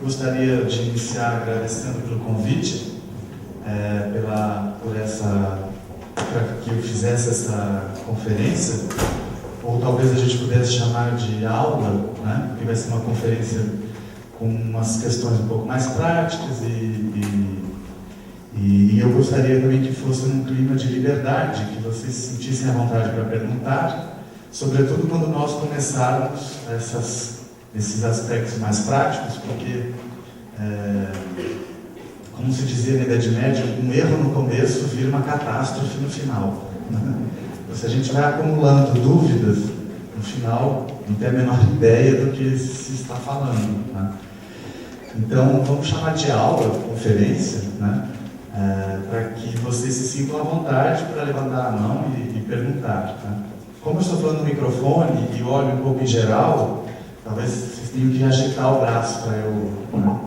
Gostaria de iniciar agradecendo pelo convite, para que eu fizesse essa conferência, ou talvez a gente pudesse chamar de aula, né? Porque vai ser uma conferência com umas questões um pouco mais práticas e eu gostaria também que fosse num clima de liberdade, que vocês se sentissem à vontade para perguntar, sobretudo quando nós começarmos esses aspectos mais práticos, porque, como se dizia na Idade Média, um erro no começo vira uma catástrofe no final. Se a gente vai acumulando dúvidas, no final não tem a menor ideia do que se está falando, né? Então, vamos chamar de aula, conferência, né? Para que vocês se sintam à vontade para levantar a mão e perguntar, né? Como eu estou falando no microfone e olho um pouco em geral, talvez vocês tenham que ajeitar o braço para eu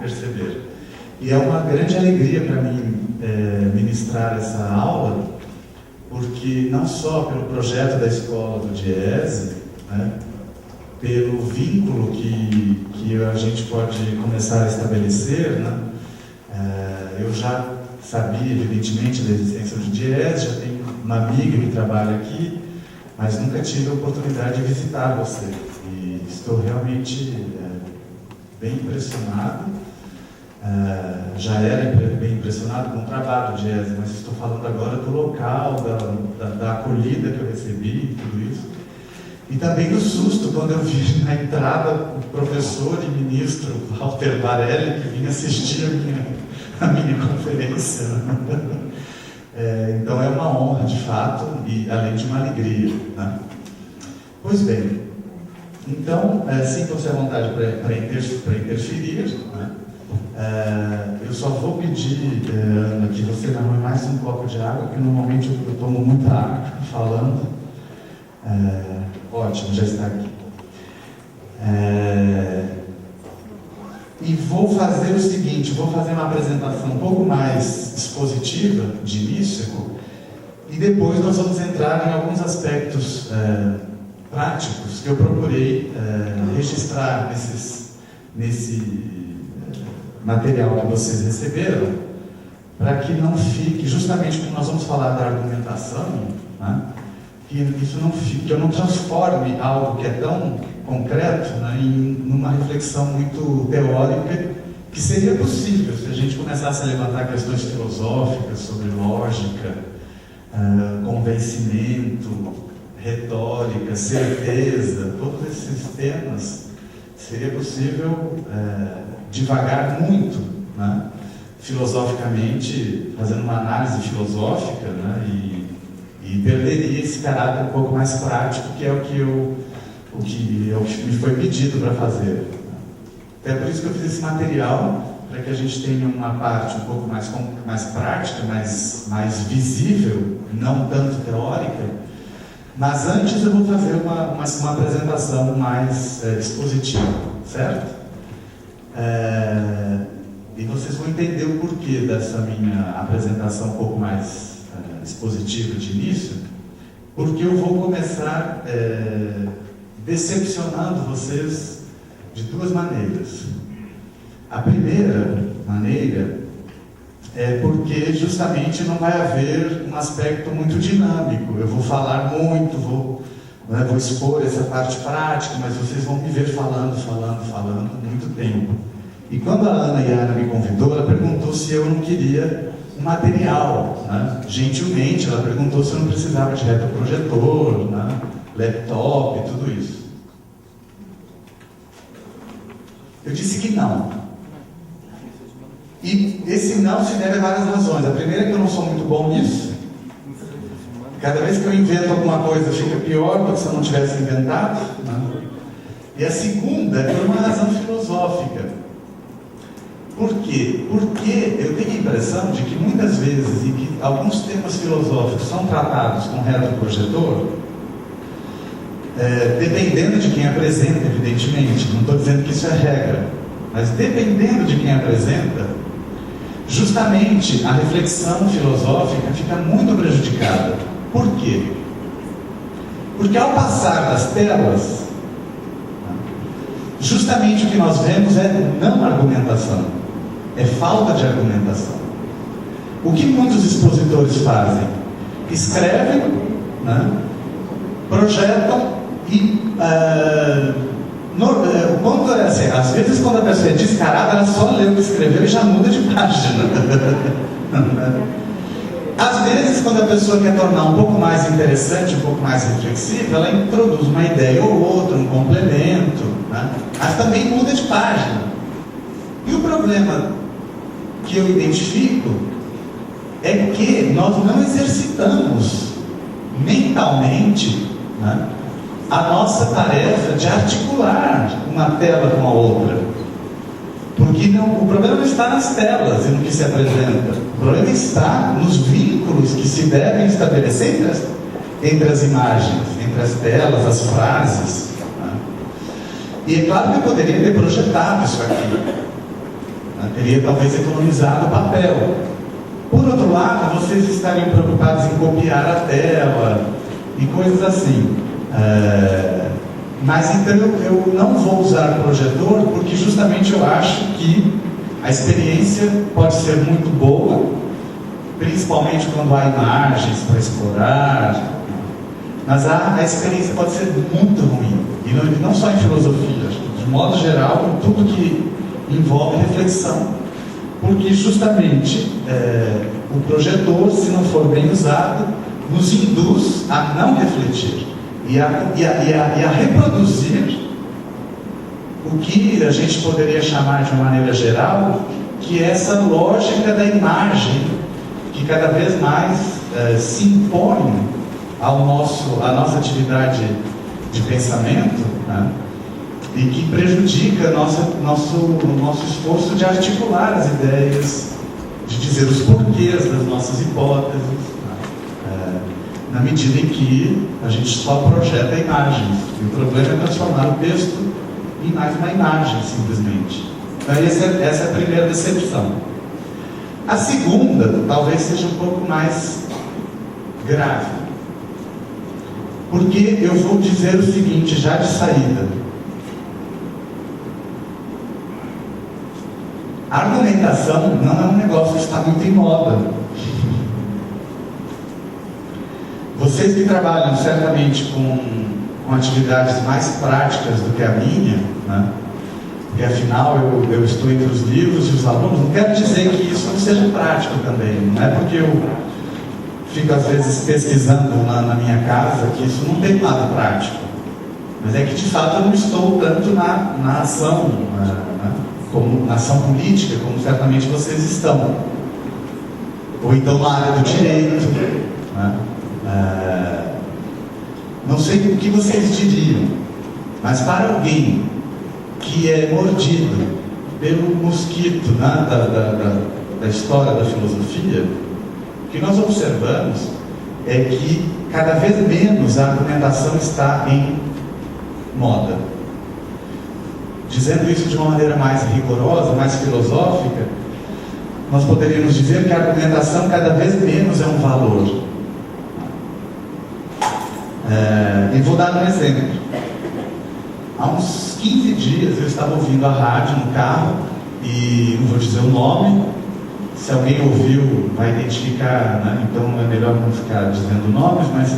perceber. E é uma grande alegria para mim ministrar essa aula, porque não só pelo projeto da escola do Diese, né, pelo vínculo que a gente pode começar a estabelecer, né, eu já sabia, evidentemente, da existência do Diese, já tenho uma amiga que trabalha aqui, mas nunca tive a oportunidade de visitar você. E estou realmente bem impressionado. Já era bem impressionado com o trabalho do Diese, mas estou falando agora do local, da acolhida que eu recebi, tudo isso. E também do susto quando eu vi na entrada o professor e ministro Walter Varelli, que vinha assistir a minha conferência. Então é uma honra, de fato, e além de uma alegria, né? Pois bem, então, sintam-se à vontade para interferir, né? Eu só vou pedir, Ana, que você me arrume mais um copo de água, porque normalmente eu tomo muita água falando. Ótimo, já está aqui. E vou fazer o seguinte, vou fazer uma apresentação um pouco mais expositiva, de início, e depois nós vamos entrar em alguns aspectos práticos que eu procurei registrar nesse material que vocês receberam, para que não fique, justamente como nós vamos falar da argumentação, né, que isso não fique, que eu não transforme algo que é tão concreto, né, numa reflexão muito teórica, que seria possível se a gente começasse a levantar questões filosóficas sobre lógica, convencimento, retórica, certeza, todos esses temas, seria possível divagar muito, né, filosoficamente, fazendo uma análise filosófica, né, e perderia esse caráter um pouco mais prático, que é o que me foi pedido para fazer. É por isso que eu fiz esse material, para que a gente tenha uma parte um pouco mais prática, mais visível, não tanto teórica. Mas antes eu vou fazer uma apresentação mais expositiva, certo? E vocês vão entender o porquê dessa minha apresentação um pouco mais expositiva de início, porque eu vou começar decepcionando vocês de duas maneiras. A primeira maneira é porque justamente não vai haver um aspecto muito dinâmico. Eu vou falar muito, vou expor essa parte prática, mas vocês vão me ver falando muito tempo. E quando a Ana Yara me convidou, ela perguntou se eu não queria um material, né? Gentilmente, ela perguntou se eu não precisava de retroprojetor, né? Laptop, tudo isso. Eu disse que não. E esse não se deve a várias razões. A primeira é que eu não sou muito bom nisso. Cada vez que eu invento alguma coisa fica pior do que se eu não tivesse inventado, né? E a segunda é por uma razão filosófica. Por quê? Porque eu tenho a impressão de que muitas vezes, em que alguns temas filosóficos são tratados com retroprojetor, dependendo de quem apresenta, evidentemente, não estou dizendo que isso é regra, mas dependendo de quem apresenta, justamente a reflexão filosófica fica muito prejudicada. Por quê? Porque ao passar das telas, justamente o que nós vemos é não argumentação, é falta de argumentação. O que muitos expositores fazem? Escrevem, né? Projetam e o ponto é assim, às vezes quando a pessoa é descarada, ela só lê o que escreveu e já muda de página. Às vezes, quando a pessoa quer tornar um pouco mais interessante, um pouco mais reflexiva, ela introduz uma ideia ou outra, um complemento, né? Mas também muda de página. E o problema que eu identifico é que nós não exercitamos mentalmente, né, a nossa tarefa de articular uma tela com a outra. Porque o problema não está nas telas e no que se apresenta. O problema está nos vínculos que se devem estabelecer entre as imagens, entre as telas, as frases. Né? E é claro que eu poderia ter projetado isso aqui. Né? Teria talvez economizado o papel. Por outro lado, vocês estariam preocupados em copiar a tela e coisas assim. Mas então eu não vou usar projetor porque justamente eu acho que a experiência pode ser muito boa, principalmente quando há imagens para explorar, mas a experiência pode ser muito ruim, e não só em filosofia, de modo geral, em tudo que envolve reflexão, porque justamente o projetor, se não for bem usado, nos induz a não refletir e a reproduzir o que a gente poderia chamar de uma maneira geral, que é essa lógica da imagem que cada vez mais se impõe à nossa atividade de pensamento, né? E que prejudica o nosso esforço de articular as ideias, de dizer os porquês das nossas hipóteses, né? Na medida em que a gente só projeta imagens. E o problema é transformar o texto em mais uma imagem, simplesmente. Então, essa é a primeira decepção. A segunda, talvez seja um pouco mais grave. Porque eu vou dizer o seguinte, já de saída. A argumentação não é um negócio que está muito em moda. Vocês que trabalham certamente com atividades mais práticas do que a minha, né? Porque afinal eu estou entre os livros e os alunos, não quero dizer que isso não seja prático também, não é porque eu fico às vezes pesquisando na minha casa que isso não tem lado prático, mas é que de fato eu não estou tanto na ação, como na ação política, como certamente vocês estão, ou então na área do direito, né? Não sei o que vocês diriam, mas para alguém que é mordido pelo mosquito, né, da história da filosofia, o que nós observamos é que cada vez menos a argumentação está em moda. Dizendo isso de uma maneira mais rigorosa, mais filosófica, nós poderíamos dizer que a argumentação cada vez menos é um valor. E vou dar um exemplo. Há uns 15 dias eu estava ouvindo a rádio no carro, e não vou dizer o nome, se alguém ouviu vai identificar, né? Então é melhor não ficar dizendo nomes, mas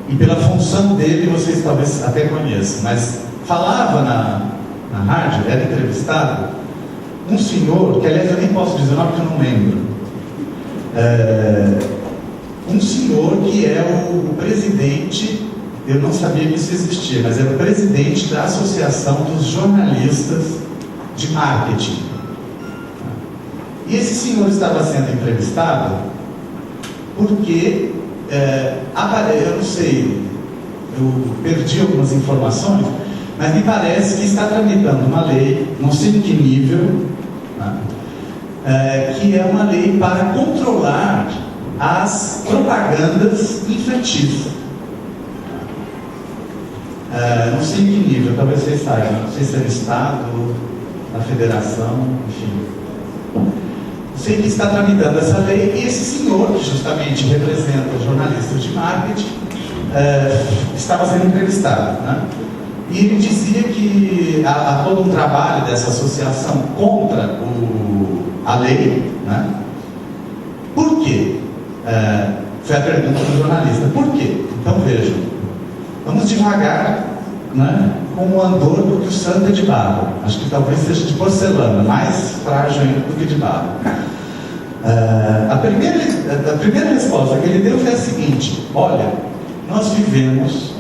e pela função dele vocês talvez até conheçam, mas falava na rádio, era entrevistado um senhor, que aliás eu nem posso dizer o nome porque eu não lembro, um senhor que é o presidente, eu não sabia que isso existia, mas era o presidente da Associação dos Jornalistas de Marketing. E esse senhor estava sendo entrevistado porque, eu não sei, eu perdi algumas informações, mas me parece que está tramitando uma lei, não sei em que nível, que é uma lei para controlar as propagandas infantis. Não sei em que nível, talvez vocês saibam, não sei se é no Estado, na Federação, enfim. Sei que está tramitando essa lei, e esse senhor, que justamente representa os jornalistas de marketing, estava sendo entrevistado, né? E ele dizia que há todo um trabalho dessa associação contra a lei, né? Por quê? Foi a pergunta do jornalista. Por quê? Então vejam, vamos devagar, né, como andor do que o santo é de barro. Acho que talvez seja de porcelana, mais frágil ainda do que de barro. A primeira resposta que ele deu foi a seguinte: olha, nós vivemos,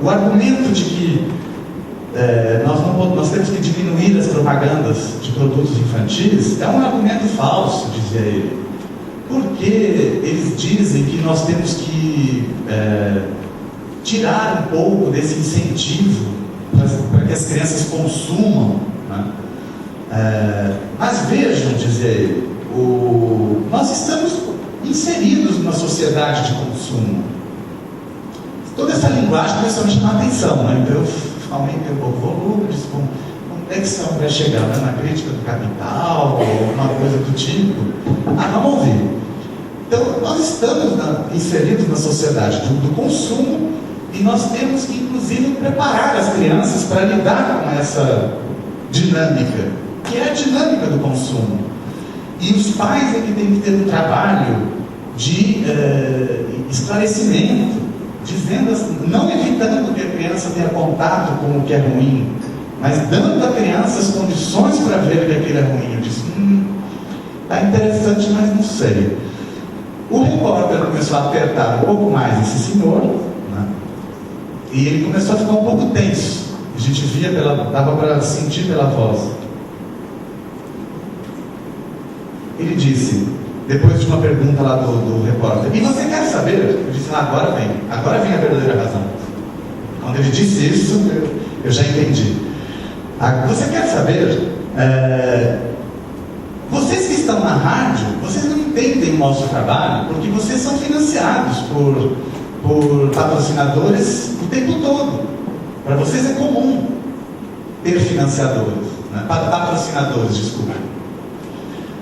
o argumento de que nós temos que diminuir as propagandas de produtos infantis é um argumento falso, dizia ele, porque eles dizem que nós temos que tirar um pouco desse incentivo para que as crianças consumam, né? Mas vejam, dizia ele, nós estamos inseridos numa sociedade de consumo. Toda essa linguagem começou a me chamar a atenção, né? Então eu aumentei um pouco o volume, disse, como é que esse homem vai chegar, né? Na crítica do capital, ou uma coisa do tipo? Vamos ouvir. Então, nós estamos inseridos na sociedade do consumo e nós temos que, inclusive, preparar as crianças para lidar com essa dinâmica, que é a dinâmica do consumo. E os pais é que têm que ter um trabalho de esclarecimento, dizendo, não evitando que a criança tenha contato com o que é ruim, mas dando à criança as condições para ver que aquilo é ruim. Eu disse, está interessante, mas não sei. O repórter começou a apertar um pouco mais esse senhor, né? E ele começou a ficar um pouco tenso. A gente via, dava para sentir pela voz. Ele disse, depois de uma pergunta lá do repórter, e você quer saber? Eu disse, agora vem a verdadeira razão. Quando ele disse isso, eu já entendi. Você quer saber? Vocês que estão na rádio, vocês não entendem o nosso trabalho, porque vocês são financiados por patrocinadores o tempo todo. Para vocês é comum ter financiadores, né? Patrocinadores, desculpa.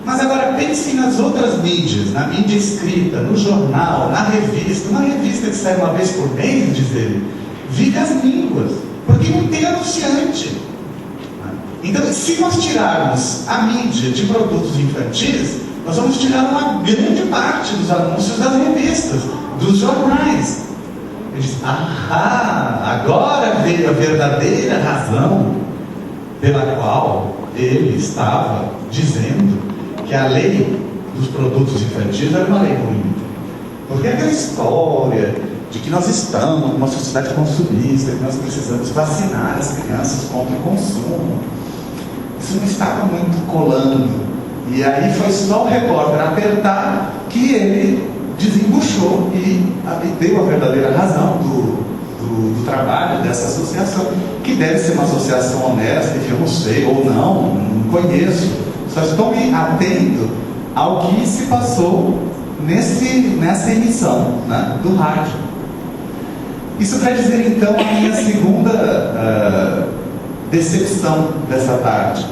Mas agora pensem nas outras mídias, na mídia escrita, no jornal, na revista. Uma revista que sai uma vez por mês, diz ele, vive as línguas, porque não tem anunciante. Então, se nós tirarmos a mídia de produtos infantis, nós vamos tirar uma grande parte dos anúncios das revistas, dos jornais. Ele diz, agora veio a verdadeira razão pela qual ele estava dizendo que a lei dos produtos infantis era uma lei ruim. Porque aquela história de que nós estamos numa sociedade consumista, que nós precisamos vacinar as crianças contra o consumo, isso não estava muito colando. E aí foi só o repórter apertar que ele desembuchou e deu a verdadeira razão do trabalho dessa associação, que deve ser uma associação honesta, que eu não sei, ou não conheço. Só estou me atendo ao que se passou nessa emissão, né, do rádio. Isso quer dizer, então, a minha segunda decepção dessa tarde.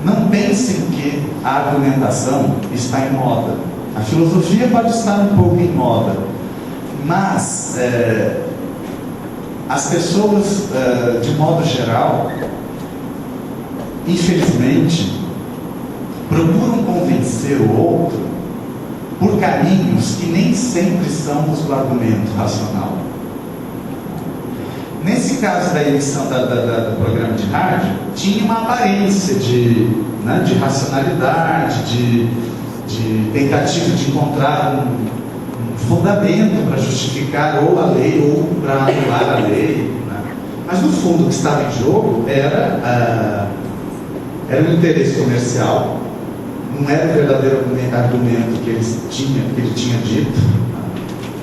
Não pensem que a argumentação está em moda. A filosofia pode estar um pouco em moda, mas as pessoas, de modo geral, infelizmente, procuram convencer o outro por caminhos que nem sempre são os do argumento racional. Nesse caso da emissão do programa de rádio, tinha uma aparência de racionalidade, de tentativa de encontrar um fundamento para justificar ou a lei ou para anular a lei, né? Mas no fundo o que estava em jogo era um interesse comercial, não era o verdadeiro argumento que ele tinha dito.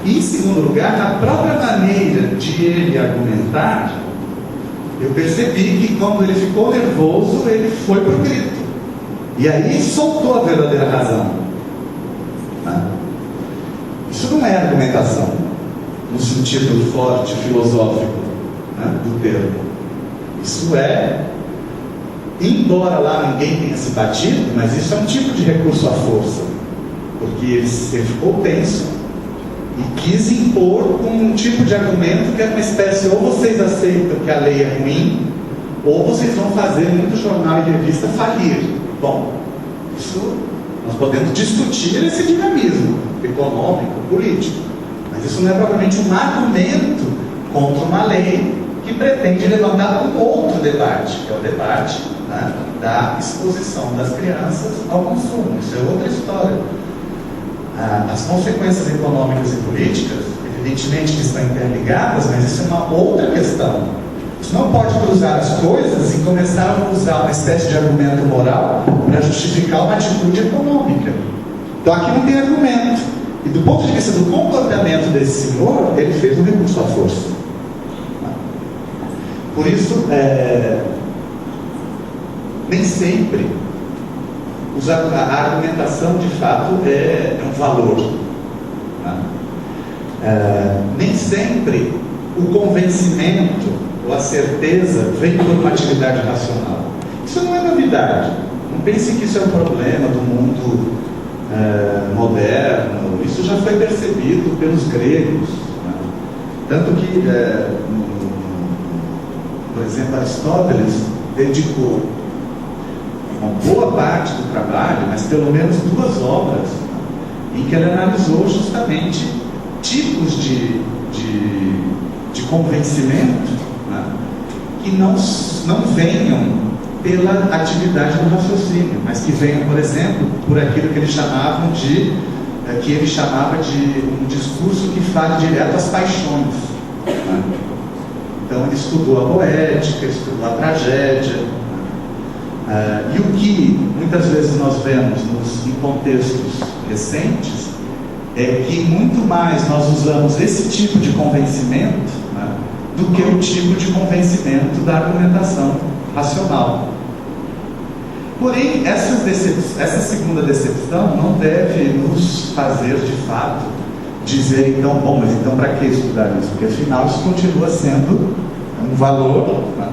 E, em segundo lugar, na própria maneira de ele argumentar, eu percebi que quando ele ficou nervoso, ele foi para o grito. E aí soltou a verdadeira razão. Isso não é argumentação, no sentido forte, filosófico, né, do termo. Isso é, embora lá ninguém tenha se batido, mas isso é um tipo de recurso à força. Porque ele ficou tenso. E quis impor um tipo de argumento que é uma espécie, ou vocês aceitam que a lei é ruim, ou vocês vão fazer muito jornal e revista falir. Bom, isso nós podemos discutir esse dinamismo econômico, político, mas isso não é propriamente um argumento contra uma lei que pretende levantar um outro debate, que é o debate, né, da exposição das crianças ao consumo. Isso é outra história. As consequências econômicas e políticas, evidentemente que estão interligadas, mas isso é uma outra questão. Você não pode cruzar as coisas e começar a usar uma espécie de argumento moral para justificar uma atitude econômica. Então aqui não tem argumento. E do ponto de vista do comportamento desse senhor, ele fez um recurso à força. Por isso, nem sempre a argumentação de fato é um valor. Né? Nem sempre o convencimento ou a certeza vem por uma atividade racional. Isso não é novidade. Não pense que isso é um problema do mundo moderno. Isso já foi percebido pelos gregos. Né? Tanto que, por exemplo, Aristóteles dedicou uma boa parte do trabalho, mas pelo menos 2 obras, em que ele analisou justamente tipos de convencimento, né, que não venham pela atividade do raciocínio, mas que venham, por exemplo, por aquilo que ele chamava de um discurso que fale direto às paixões. Né? Então ele estudou a poética, estudou a tragédia. E o que muitas vezes nós vemos em contextos recentes é que muito mais nós usamos esse tipo de convencimento, né, do que o tipo de convencimento da argumentação racional. Porém, essa segunda decepção não deve nos fazer de fato dizer então, bom, mas então para que estudar isso? Porque afinal isso continua sendo um valor, né?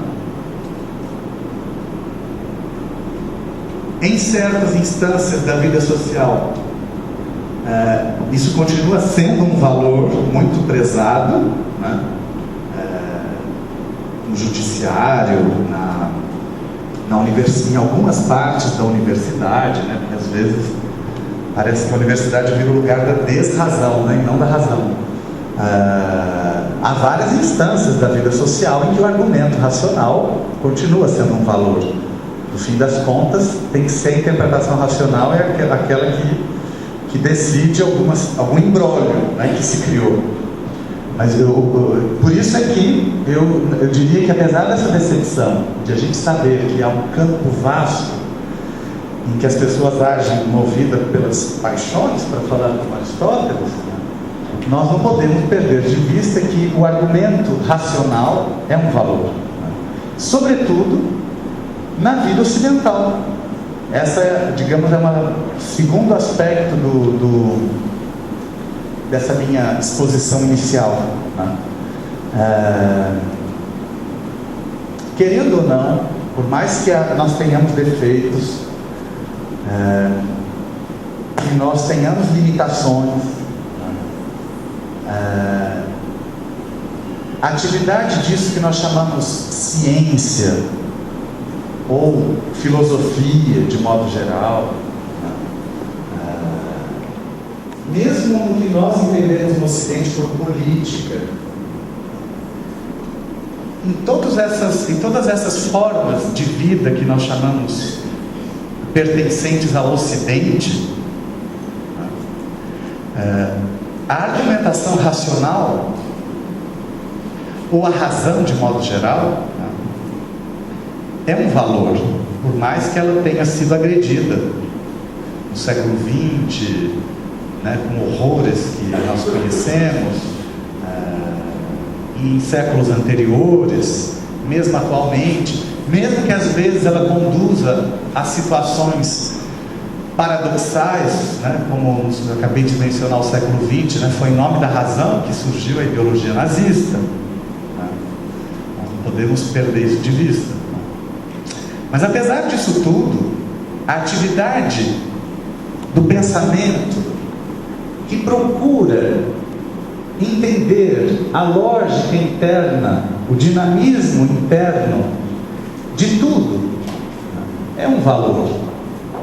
Em certas instâncias da vida social, isso continua sendo um valor muito prezado, né? No judiciário, em algumas partes da universidade, né? Porque às vezes parece que a universidade vira o lugar da desrazão, né? E não da razão. Há várias instâncias da vida social em que o argumento racional continua sendo um valor. No fim das contas, tem que ser a interpretação racional, é aquela que decide algum imbróglio, né, que se criou. Mas por isso é que eu diria que, apesar dessa decepção, de a gente saber que há um campo vasto em que as pessoas agem movidas pelas paixões, para falar com Aristóteles, né, nós não podemos perder de vista que o argumento racional é um valor, né, sobretudo na vida ocidental. Essa, digamos, é um segundo aspecto dessa minha exposição inicial, né? Querendo ou não, por mais que nós tenhamos defeitos, que nós tenhamos limitações, a atividade disso que nós chamamos ciência ou filosofia de modo geral, mesmo no que nós entendemos no Ocidente por política, em todas essas formas de vida que nós chamamos pertencentes ao Ocidente, a argumentação racional ou a razão de modo geral é um valor, por mais que ela tenha sido agredida no século XX, né, com horrores que nós conhecemos, em séculos anteriores, mesmo atualmente, mesmo que às vezes ela conduza a situações paradoxais, né, como eu acabei de mencionar o século XX, né, foi em nome da razão que surgiu a ideologia nazista. Né? Nós não podemos perder isso de vista. Mas apesar disso tudo, a atividade do pensamento que procura entender a lógica interna, o dinamismo interno de tudo, é um valor.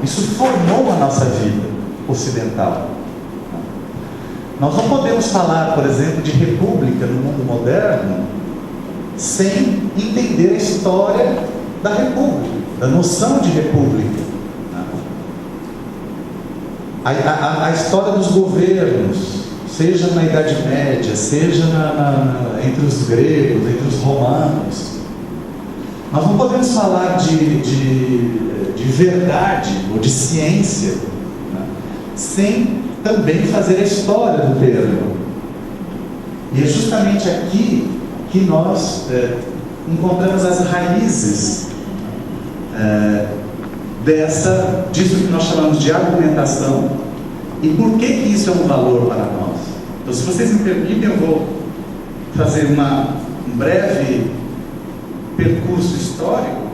Isso formou a nossa vida ocidental. Nós não podemos falar, por exemplo, de república no mundo moderno sem entender a história da república, da noção de república. A história dos governos, seja na Idade Média, seja entre os gregos, entre os romanos. Nós não podemos falar de verdade ou de ciência, né, sem também fazer a história do termo. E é justamente aqui que nós encontramos as raízes disso que nós chamamos de argumentação, e por que isso é um valor para nós. Então, se vocês me permitem, eu vou fazer um breve percurso histórico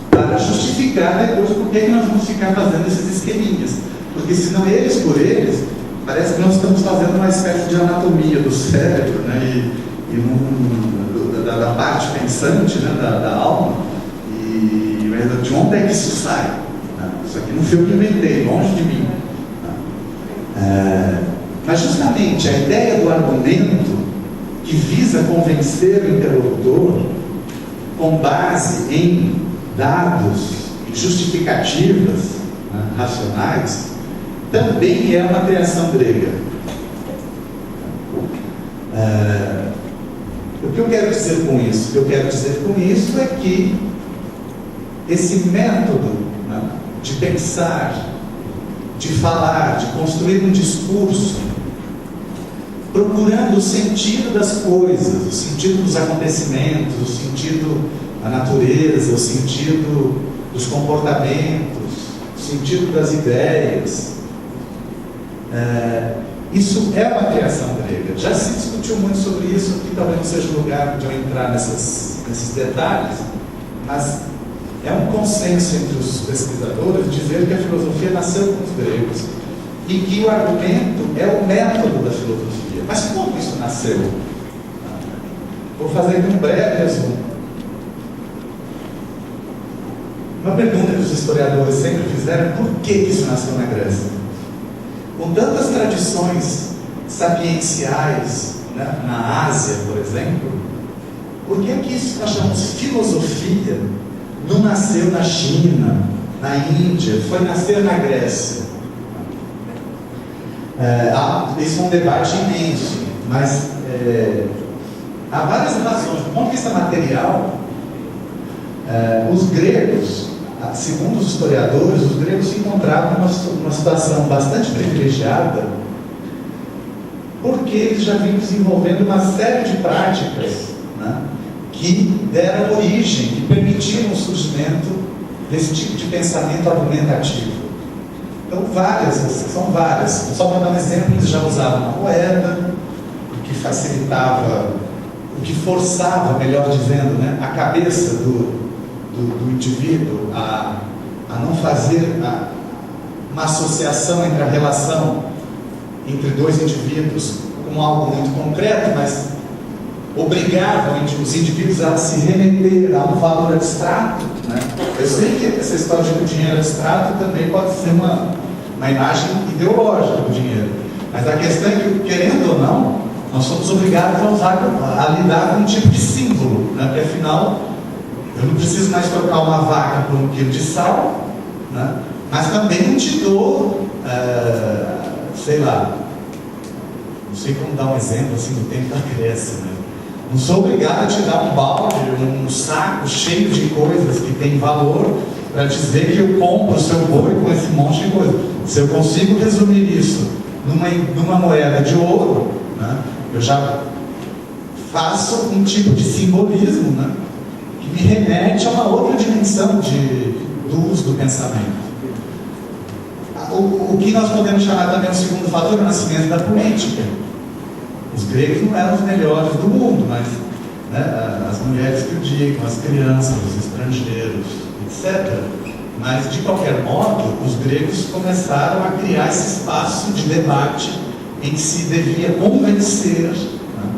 para justificar depois por que nós vamos ficar fazendo esses esqueminhas, porque senão eles por eles, parece que nós estamos fazendo uma espécie de anatomia do cérebro, né, da parte pensante, né, da alma, mas de onde é que isso sai? Isso aqui não foi eu que inventei, longe de mim. Mas justamente a ideia do argumento que visa convencer o interlocutor com base em dados e justificativas, né, racionais, também é uma criação grega. O que eu quero dizer com isso? O que eu quero dizer com isso é que esse método, né, de pensar, de falar, de construir um discurso, procurando o sentido das coisas, o sentido dos acontecimentos, o sentido da natureza, o sentido dos comportamentos, o sentido das ideias. Isso é uma criação grega. Já se discutiu muito sobre isso, aqui talvez não seja o lugar de eu entrar nesses detalhes, mas é um consenso entre os pesquisadores dizer que a filosofia nasceu com os gregos e que o argumento é o método da filosofia. Mas como isso nasceu? Vou fazer aqui um breve resumo. Uma pergunta que os historiadores sempre fizeram é por que isso nasceu na Grécia? Com tantas tradições sapienciais, né, na Ásia, por exemplo, por que isso que nós chamamos filosofia não nasceu na China, na Índia, foi nascer na Grécia? Isso é um debate imenso, mas há várias razões. Do ponto de vista material, os gregos, segundo os historiadores, os gregos se encontravam numa situação bastante privilegiada, porque eles já vinham desenvolvendo uma série de práticas, né, que deram origem, que permitiram o surgimento desse tipo de pensamento argumentativo. Então, são várias. Só para dar um exemplo, eles já usavam a moeda, o que facilitava, o que forçava, melhor dizendo, né, a cabeça do indivíduo a não fazer uma associação entre a relação entre dois indivíduos como algo muito concreto, mas obrigava os indivíduos a se remeter a um valor abstrato, né? Eu sei que essa história de que o dinheiro abstrato também pode ser uma imagem ideológica do dinheiro, mas a questão é que, querendo ou não, nós somos obrigados a lidar com um tipo de símbolo, né? Porque afinal, eu não preciso mais trocar uma vaca por 1 quilo de sal, né? Mas também não te dou, sei lá, não sei como dar um exemplo assim do tempo da Grécia, né? Não sou obrigado a te dar um balde, um saco cheio de coisas que tem valor para dizer que eu compro o seu boi com esse monte de coisa. Se eu consigo resumir isso numa moeda de ouro, né, eu já faço um tipo de simbolismo, né, que me remete a uma outra dimensão do uso do pensamento. O que nós podemos chamar também o segundo fator é o nascimento da política. Os gregos não eram os melhores do mundo, mas, né, as mulheres que o digam, as crianças, os estrangeiros, etc. Mas, de qualquer modo, os gregos começaram a criar esse espaço de debate em que se devia convencer, né,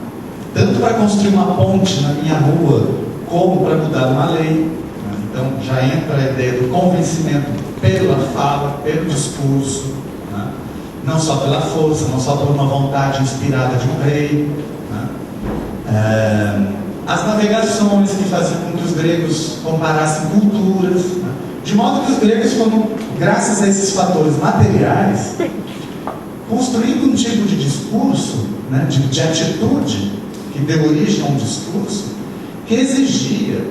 tanto para construir uma ponte na minha rua, como para mudar uma lei. Né? Então já entra a ideia do convencimento pela fala, pelo discurso, né? Não só pela força, não só por uma vontade inspirada de um rei. Né? As navegações que faziam com que os gregos comparassem culturas, né? De modo que os gregos foram, graças a esses fatores materiais, construindo um tipo de discurso, né, de atitude, que deu origem a um discurso, que exigia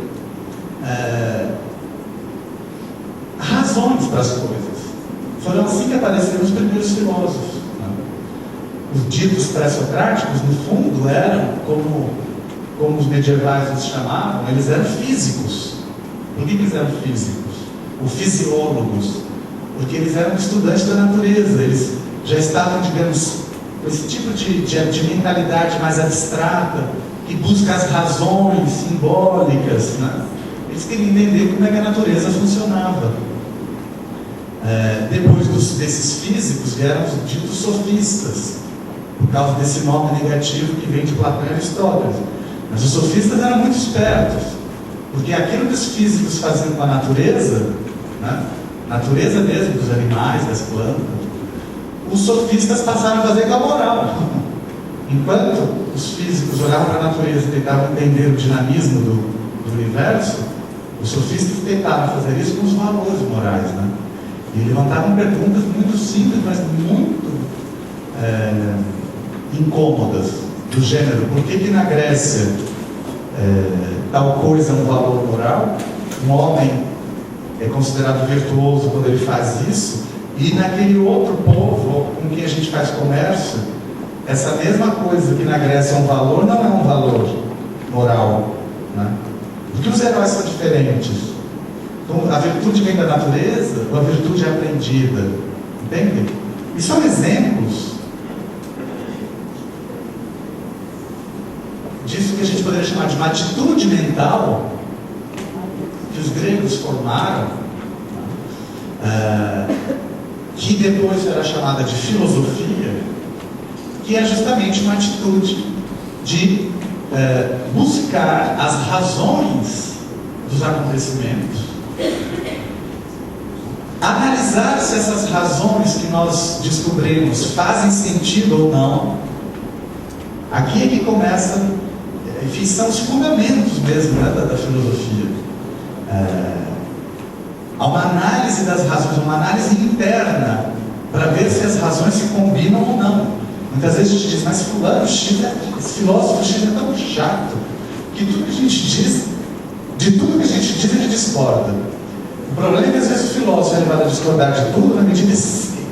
razões para as coisas. Foram assim que apareceram os primeiros filósofos. Né? Os ditos pré-socráticos, no fundo, eram, como os medievais os chamavam, eles eram físicos. Por que eles eram físicos? Ou fisiólogos? Porque eles eram estudantes da natureza, eles já estavam, digamos, com esse tipo de mentalidade mais abstrata, que busca as razões simbólicas, né? Eles queriam entender como é que a natureza funcionava. Depois desses físicos vieram os ditos sofistas, por causa desse nome negativo que vem de Platão e Aristóteles. Mas os sofistas eram muito espertos, porque aquilo que os físicos faziam com a natureza, né? Natureza mesmo dos animais, das plantas, os sofistas passaram a fazer com a moral. Enquanto os físicos olhavam para a natureza e tentavam entender o dinamismo do universo, os sofistas tentavam fazer isso com os valores morais, né? E levantavam perguntas muito simples, mas muito incômodas, do gênero: por que na Grécia tal coisa é um valor moral? Um homem é considerado virtuoso quando ele faz isso, e naquele outro povo com quem a gente faz comércio, essa mesma coisa que na Grécia é um valor, não é um valor moral, né? Porque os heróis são diferentes. Então, a virtude vem da natureza, ou a virtude é aprendida? Entende? E são exemplos disso que a gente poderia chamar de uma atitude mental que os gregos formaram, que depois era chamada de filosofia, que é justamente uma atitude de buscar as razões dos acontecimentos, analisar se essas razões que nós descobrimos fazem sentido ou não. Aqui é que começa, enfim, são os fundamentos mesmo, né, da filosofia. Há uma análise das razões, uma análise interna, para ver se as razões se combinam ou não. Muitas vezes a gente diz: mas fulano X, esse filósofo X é tão chato, que tudo que a gente diz, de tudo que a gente diz, a gente discorda. O problema é que às vezes o filósofo é levado a discordar de tudo, na medida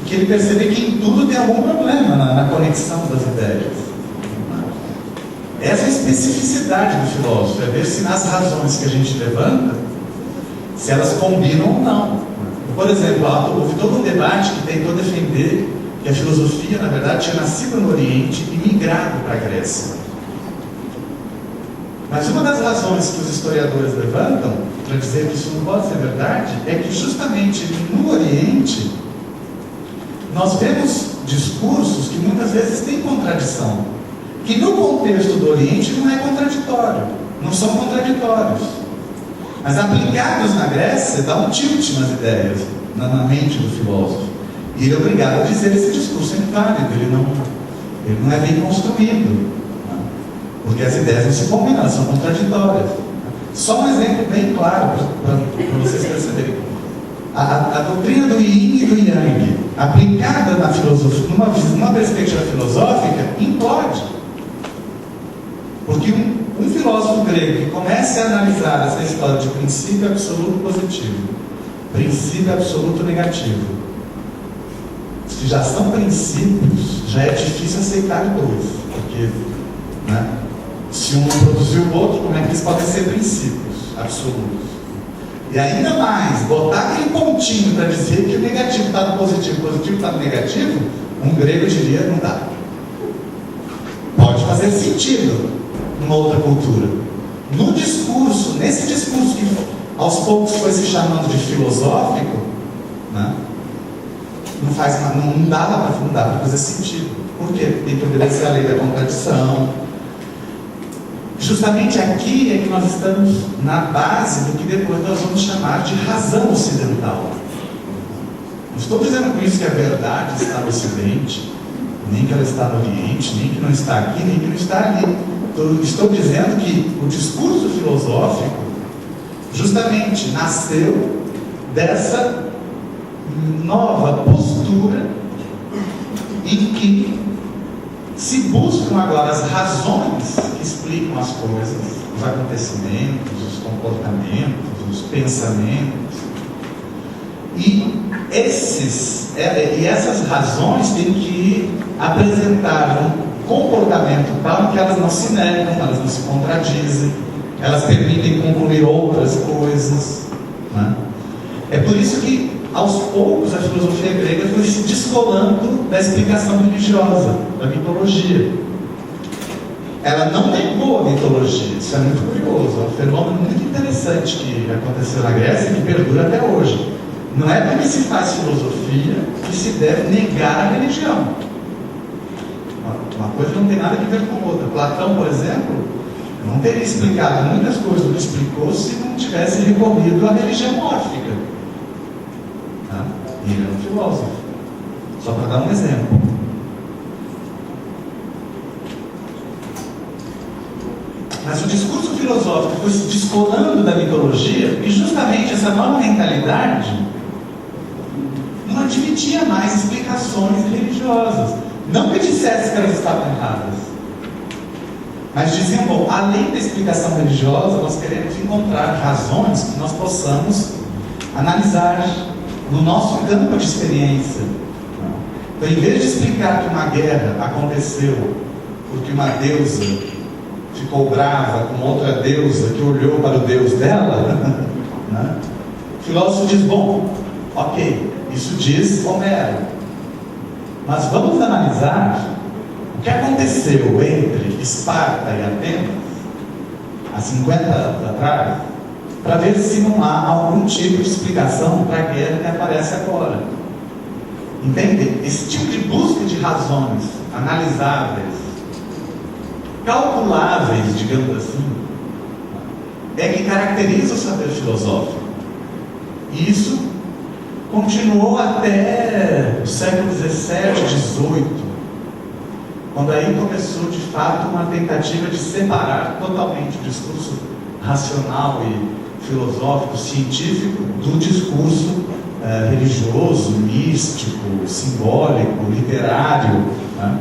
que ele percebe que em tudo tem algum problema na conexão das ideias. Essa é a especificidade do filósofo, é ver se nas razões que a gente levanta, se elas combinam ou não. Por exemplo, houve todo um debate que tentou defender que a filosofia, na verdade, tinha nascido no Oriente e migrado para a Grécia. Mas uma das razões que os historiadores levantam para dizer que isso não pode ser verdade é que justamente no Oriente nós vemos discursos que muitas vezes têm contradição, que no contexto do Oriente não é contraditório, não são contraditórios, mas aplicados na Grécia dá um tilt nas ideias, na mente do filósofo, e ele é obrigado a dizer: esse discurso é inválido, ele não é bem construído, porque as ideias não se combinam, elas são contraditórias. Só um exemplo bem claro para vocês perceberem: a doutrina do Yin e do Yang, aplicada na filosofia, numa perspectiva filosófica, implode. Porque um filósofo grego que comece a analisar essa história de princípio absoluto positivo, princípio absoluto negativo, se já são princípios, já é difícil aceitar dois, porque, né, se um produziu o outro, como é que eles podem ser princípios absolutos? E ainda mais, botar aquele pontinho para dizer que o negativo está no positivo, o positivo está no negativo, um grego diria: não dá. Pode fazer sentido numa outra cultura. No discurso, nesse discurso que aos poucos foi se chamando de filosófico, né, não dá para fazer sentido. Por quê? Tem que obedecer à lei da contradição. Justamente aqui é que nós estamos na base do que depois nós vamos chamar de razão ocidental. Não estou dizendo com isso que a verdade está no Ocidente, nem que ela está no Oriente, nem que não está aqui, nem que não está ali. Estou dizendo que o discurso filosófico justamente nasceu dessa nova postura em que se buscam agora as razões que explicam as coisas, os acontecimentos, os comportamentos, os pensamentos. E essas razões têm que apresentar um comportamento tal que elas não se negam, elas não se contradizem, elas permitem concluir outras coisas, né? É por isso que, aos poucos, a filosofia grega foi se descolando da explicação religiosa, da mitologia. Ela não negou a mitologia, isso é muito curioso, é um fenômeno muito interessante que aconteceu na Grécia e que perdura até hoje. Não é porque se faz filosofia que se deve negar a religião. Uma coisa não tem nada a ver com outra. Platão, por exemplo, não teria explicado muitas coisas do que explicou se não tivesse recorrido à religião mórfica. E ele era um filósofo. Só para dar um exemplo. Mas o discurso filosófico foi se descolando da mitologia e justamente essa nova mentalidade não admitia mais explicações religiosas. Não que dissesse que elas estavam erradas, mas diziam, bom, além da explicação religiosa, nós queremos encontrar razões que nós possamos analisar no nosso campo de experiência. Então, em vez de explicar que uma guerra aconteceu porque uma deusa ficou brava com outra deusa que olhou para o Deus dela, né? O filósofo diz, bom, ok, isso diz Homero, mas vamos analisar o que aconteceu entre Esparta e Atenas há 50 anos atrás, para ver se não há algum tipo de explicação para a guerra que aparece agora. Entende? Esse tipo de busca de razões analisáveis, calculáveis, digamos assim, é que caracteriza o saber filosófico. E isso continuou até o século XVII, XVIII, quando aí começou de fato uma tentativa de separar totalmente o discurso racional e filosófico, científico, do discurso religioso, místico, simbólico, literário, né?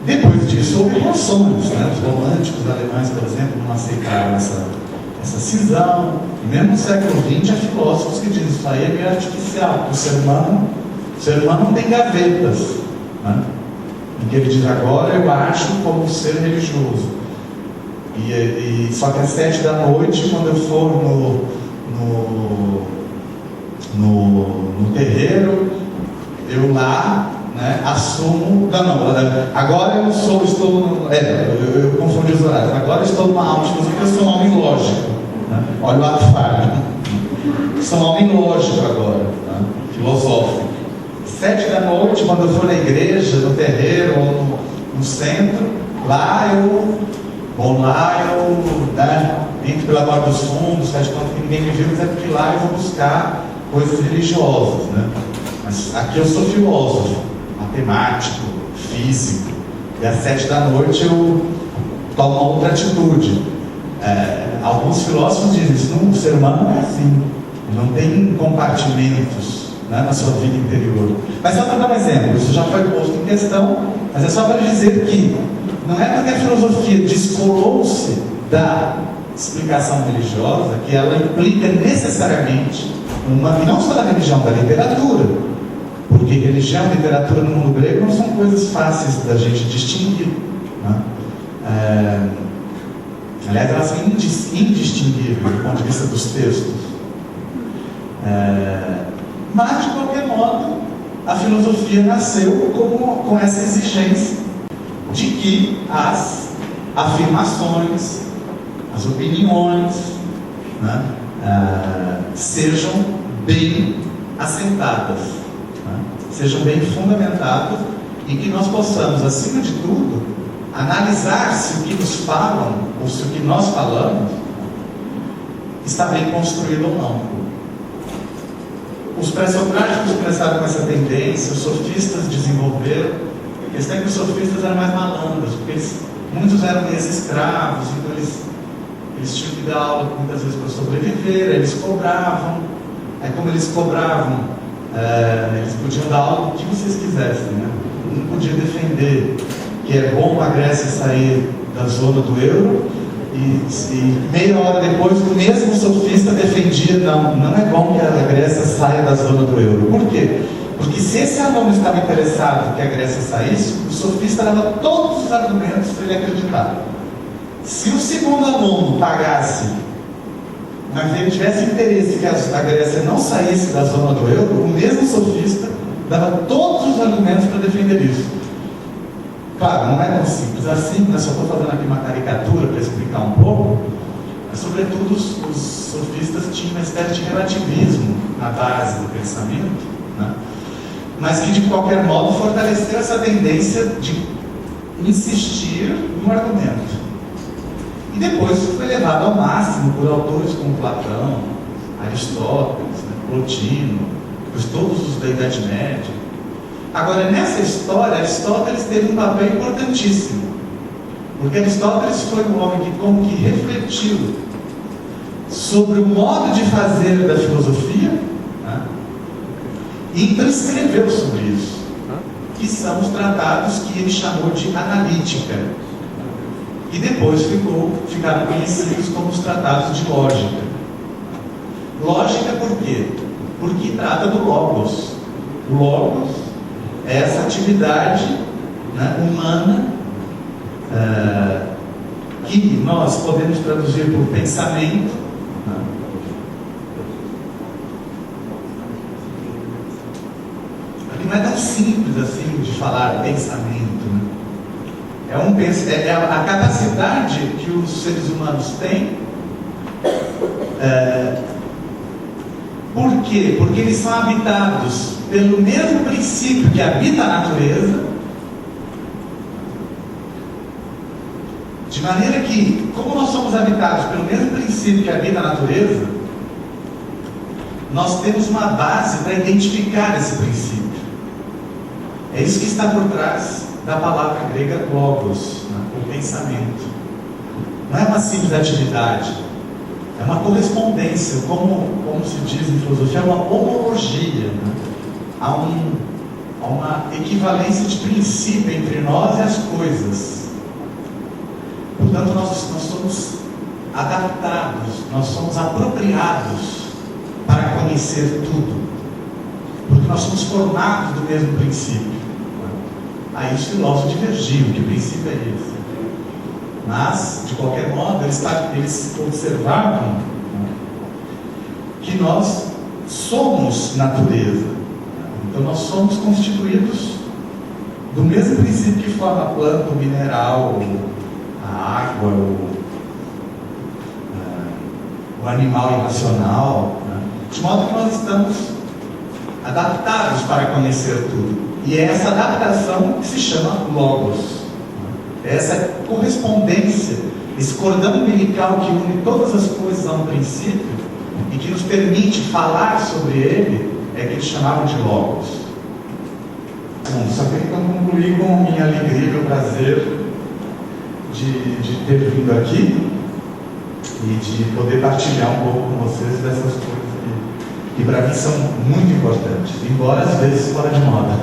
Depois disso houve reações, né? Os românticos alemães, por exemplo, não aceitaram essa cisão. E mesmo no século XX há filósofos que dizem isso aí é meio artificial, porque o ser humano não tem gavetas, né? Em que ele diz, agora eu acho como um ser religioso. E só que às 7 da noite, quando eu for no terreiro, eu lá, né, assumo. Agora eu eu confundi os horários. Agora eu estou numa aula de música porque eu sou um homem lógico. Né? Olha o ato falho. Sou um homem lógico agora, né? Filosófico. 7 da noite, quando eu for na igreja, no terreiro ou no centro, lá eu entro pela porta dos fundos, faz conta que ninguém me viu, mas é porque lá eu vou buscar coisas religiosas, né? Mas aqui eu sou filósofo, matemático, físico, e às 7 da noite eu tomo uma outra atitude. Alguns filósofos dizem isso, o ser humano não é assim, não tem compartimentos, né, na sua vida interior. Mas só para dar um exemplo, isso já foi posto em questão, mas é só para dizer que não é porque a filosofia descolou-se da explicação religiosa que ela implica necessariamente e não só da religião, da literatura, porque religião e literatura no mundo grego não são coisas fáceis da gente distinguir, né? Aliás, elas são indistinguíveis do ponto de vista dos textos. Mas, de qualquer modo, a filosofia nasceu com essa exigência de que as afirmações, as opiniões, né, sejam bem assentadas, né, sejam bem fundamentadas e que nós possamos, acima de tudo, analisar se o que nos falam, ou se o que nós falamos, está bem construído ou não. Os pré-socráticos começaram com essa tendência, os sofistas desenvolveram. A questão é que os sofistas eram mais malandros, porque muitos eram ex-escravos, então eles tinham que dar aula muitas vezes para sobreviver, eles cobravam. Aí como eles cobravam, eles podiam dar aula do que vocês quisessem, né? Não podia defender que é bom a Grécia sair da zona do euro, e meia hora depois o mesmo sofista defendia, não é bom que a Grécia saia da zona do euro. Por quê? Porque se esse aluno estava interessado que a Grécia saísse, o sofista dava todos os argumentos para ele acreditar. Se o segundo aluno pagasse, mas ele tivesse interesse que a Grécia não saísse da zona do euro, o mesmo sofista dava todos os argumentos para defender isso. Claro, não é tão simples assim, né? Só estou fazendo aqui uma caricatura para explicar um pouco, mas sobretudo os sofistas tinham uma espécie de relativismo na base do pensamento, né? Mas que de qualquer modo fortaleceu essa tendência de insistir no argumento. E depois foi levado ao máximo por autores como Platão, Aristóteles, né? Plotino, todos os da Idade Média. Agora, nessa história, Aristóteles teve um papel importantíssimo, porque Aristóteles foi um homem que como que refletiu sobre o modo de fazer da filosofia, né? E então escreveu sobre isso, que são os tratados que ele chamou de analítica, e depois ficaram conhecidos como os tratados de lógica. Lógica por quê? Porque trata do logos. O logos é essa atividade, né, humana, que nós podemos traduzir por pensamento, né? Porque não é tão simples assim de falar pensamento, né? É a capacidade que os seres humanos têm. Por quê? Porque eles são habitados pelo mesmo princípio que habita a natureza, de maneira que, como nós somos habitados pelo mesmo princípio que habita a natureza, nós temos uma base para identificar esse princípio. É isso que está por trás da palavra grega logos, né? O pensamento. Não é uma simples atividade, é uma correspondência, como se diz em filosofia, é uma homologia, né? Há uma equivalência de princípio entre nós e as coisas. Portanto, nós somos adaptados, nós somos apropriados para conhecer tudo, porque nós somos formados do mesmo princípio. Aí os filósofos divergiam, que princípio é esse? Mas, de qualquer modo, eles observavam que nós somos natureza. Então nós somos constituídos do mesmo princípio que forma a planta, o mineral, a água, o animal irracional, né? De modo que nós estamos adaptados para conhecer tudo. E é essa adaptação que se chama logos. É essa correspondência, esse cordão umbilical que une todas as coisas a um princípio e que nos permite falar sobre ele, é que eles chamavam de logos. Bom, só queria então concluir com a minha alegria e meu prazer de ter vindo aqui e de poder partilhar um pouco com vocês dessas coisas que para mim são muito importantes, embora às vezes fora de moda.